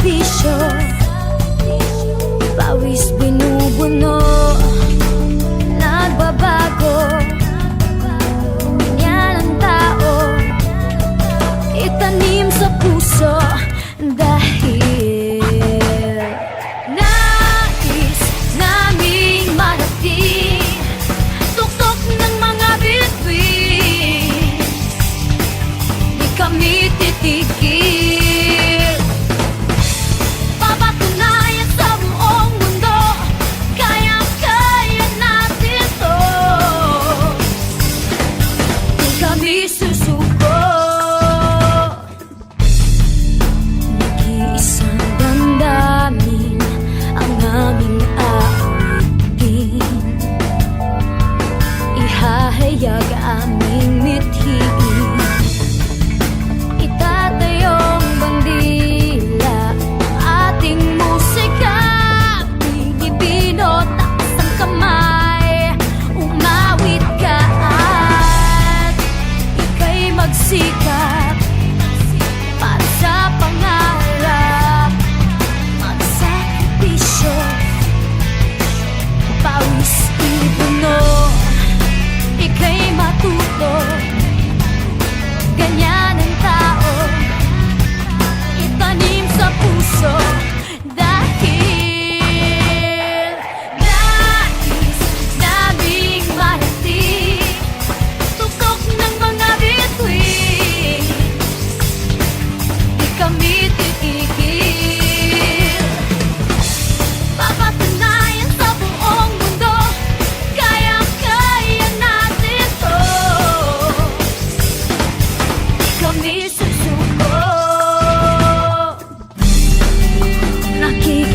sakripisyo, pawis binubuno, nagbabago. Ganyan ang tao, itanim sa puso. Dahil nais naming marating tuktok ng mga bituin, di kami titigil. Papatunayan sa buong mundo, kayang-kaya natin to. Di kami susuko. Nag-iisang damdamin ang aming aawitin, ihahayag aming mithiin. Itatayong bandila ang ating musika, Pilipino, taas ang kamay, umawit ka at ika'y magsikap para sa pangarap. Magsakripisyo, pawis ibuno, ika'y matuto. Ganyan ang tao, itanim sa puso. Dahil nais naming marating tuktok ng mga bituin, di kami titigil. Papatunayan sa buong mundo, kayang-kaya natin to. Di kami susuko. Nakikita